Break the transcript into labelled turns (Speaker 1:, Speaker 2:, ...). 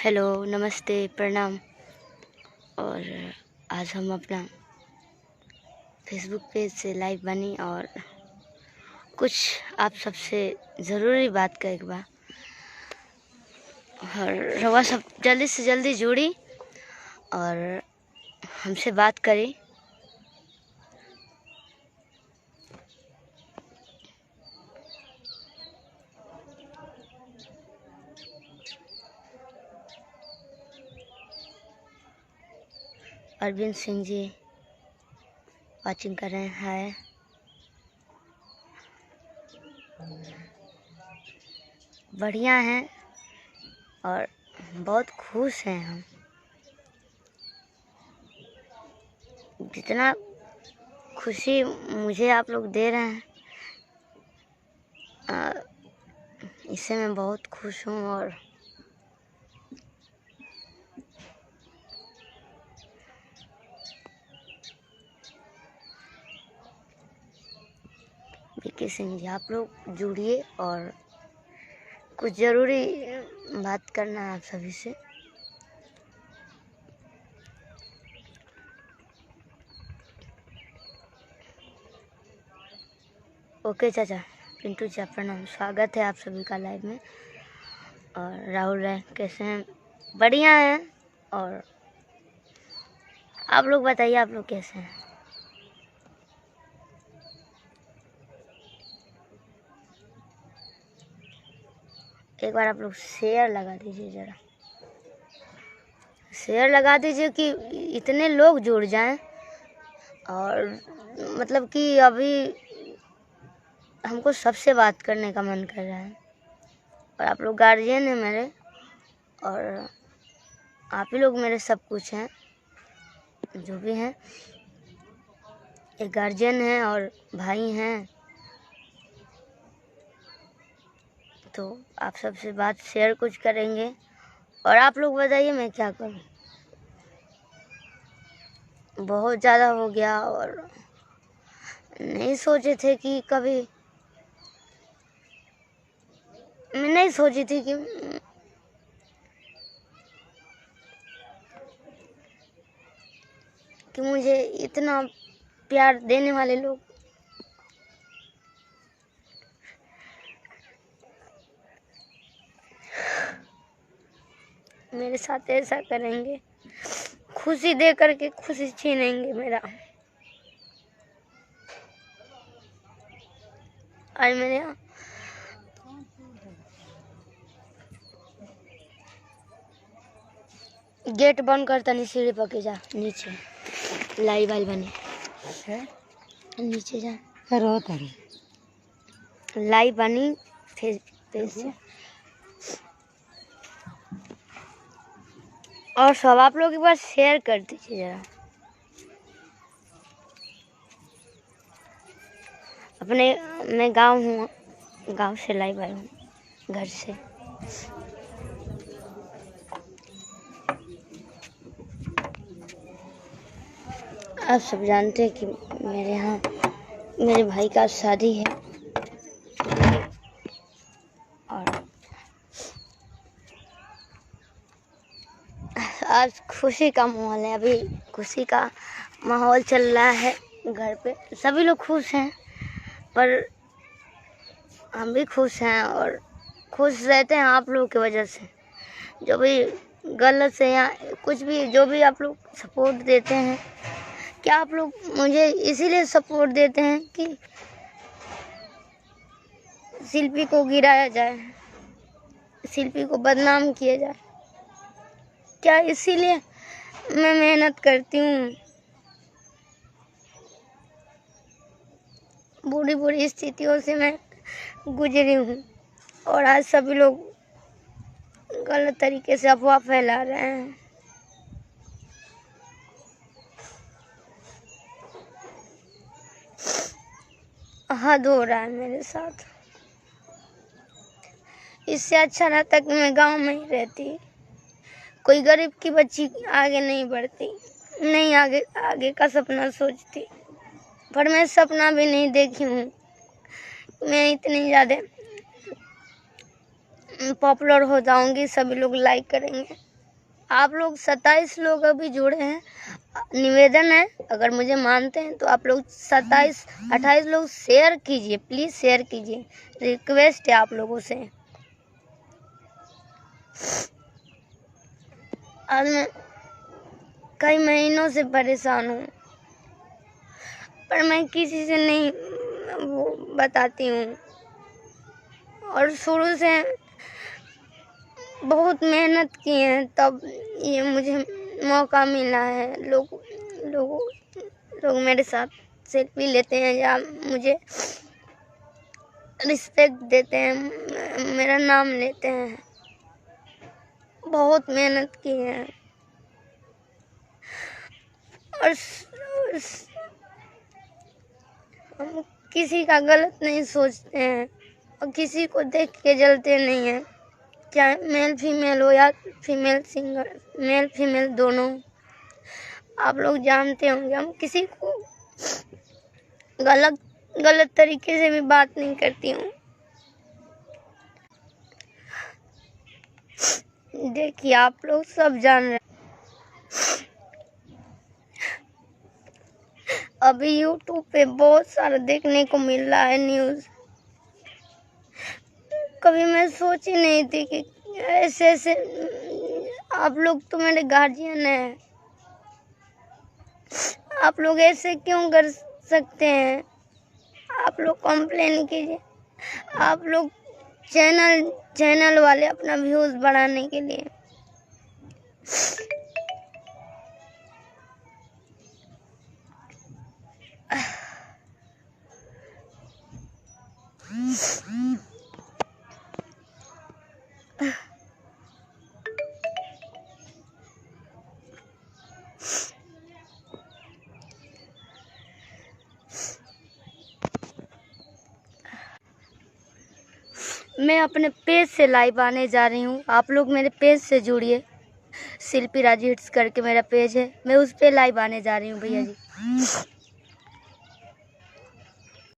Speaker 1: Hello, नमस्ते, प्रणाम। और आज हम अपना फेसबुक पेज से लाइव बनी और कुछ आप सबसे ज़रूरी बात का एक बार और रवा सब जल्दी से जल्दी जुड़ी और हमसे बात करी। अरविंद सिंह जी वाचिंग कर रहे हैं। बढ़िया हैं और बहुत खुश हैं हम। जितना खुशी मुझे आप लोग दे रहे हैं इससे मैं बहुत खुश हूँ। और विकी सिंह जी आप लोग जुड़िए और कुछ ज़रूरी बात करना है आप सभी से। ओके चाचा, पिंटू चाचा प्रणाम, स्वागत है आप सभी का लाइव में। और राहुल राय कैसे हैं? बढ़िया हैं। और आप लोग बताइए, आप लोग कैसे हैं? एक बार आप लोग शेयर लगा दीजिए, ज़रा शेयर लगा दीजिए कि इतने लोग जुड़ जाएं। और मतलब कि अभी हमको सबसे बात करने का मन कर रहा है। और आप लोग गार्जियन हैं मेरे और आप ही लोग मेरे सब कुछ हैं, जो भी हैं। एक गार्जियन हैं और भाई हैं, तो आप सबसे बात शेयर कुछ करेंगे। और आप लोग बताइए मैं क्या करूं। बहुत ज़्यादा हो गया और नहीं सोचे थे कि कभी, मैं नहीं सोची थी कि मुझे इतना प्यार देने वाले लोग मेरे साथ ऐसा करेंगे, खुशी दे करके खुशी छीनेंगे मेरा। आज मेरे यहाँ गेट बंद करता नहीं, सीढ़ी पके जा नीचे लाई वाली बनी नीचे जा करो लाई बनी फिर से। और सब आप लोग एक बार शेयर कर दीजिए जरा। अपने मैं गांव हूँ, गांव से लाइव आई हूँ, घर से। आप सब जानते हैं कि मेरे यहाँ मेरे भाई का शादी है और आज खुशी का माहौल है। अभी खुशी का माहौल चल रहा है घर पे, सभी लोग खुश हैं। पर हम भी खुश हैं और खुश रहते हैं आप लोगों की वजह से। जो भी गलत से या कुछ भी जो भी आप लोग सपोर्ट देते हैं, क्या आप लोग मुझे इसीलिए सपोर्ट देते हैं कि शिल्पी को गिराया जाए, शिल्पी को बदनाम किया जाए? क्या इसीलिए मैं मेहनत करती हूँ? बुरी बुरी स्थितियों से मैं गुजरी हूँ और आज सभी लोग गलत तरीके से अफवाह फैला रहे हैं। हद हो रहा है मेरे साथ। इससे अच्छा रहता कि मैं गांव में ही रहती, कोई गरीब की बच्ची आगे नहीं बढ़ती, नहीं आगे का सपना सोचती। पर मैं सपना भी नहीं देखी हूँ मैं इतनी ज़्यादा पॉपुलर हो जाऊंगी, सभी लोग लाइक करेंगे। आप लोग 27 लोग अभी जुड़े हैं। निवेदन है, अगर मुझे मानते हैं तो आप लोग 28 लोग शेयर कीजिए, प्लीज़ शेयर कीजिए, रिक्वेस्ट है आप लोगों से। आज मैं कई महीनों से परेशान हूँ, पर मैं किसी से नहीं वो बताती हूँ, और शुरू से बहुत मेहनत की है, तब ये मुझे मौका मिला है। लोग मेरे साथ सेल्फी लेते हैं या मुझे रिस्पेक्ट देते हैं, मेरा नाम लेते हैं। बहुत मेहनत की है और हम किसी का गलत नहीं सोचते हैं और किसी को देख के जलते नहीं हैं, चाहे मेल फीमेल हो या फीमेल सिंगर, मेल फीमेल दोनों। आप लोग जानते होंगे हम किसी को गलत तरीके से भी बात नहीं करती हूँ। देखिए आप लोग सब जान रहे हैं, अभी यूट्यूब पे बहुत सारा देखने को मिल रहा है न्यूज़। कभी मैं सोची नहीं थी कि ऐसे आप लोग तो मेरे गार्जियन हैं, आप लोग ऐसे क्यों कर सकते हैं? आप लोग कंप्लेन कीजिए, आप लोग चैनल वाले अपना व्यूज़ बढ़ाने के लिए। मैं अपने पेज से लाइव आने जा रही हूँ, आप लोग मेरे पेज से जुड़िए। शिल्पी राज हिट्स करके मेरा पेज है, मैं उस पे लाइव आने जा रही हूँ भैया जी।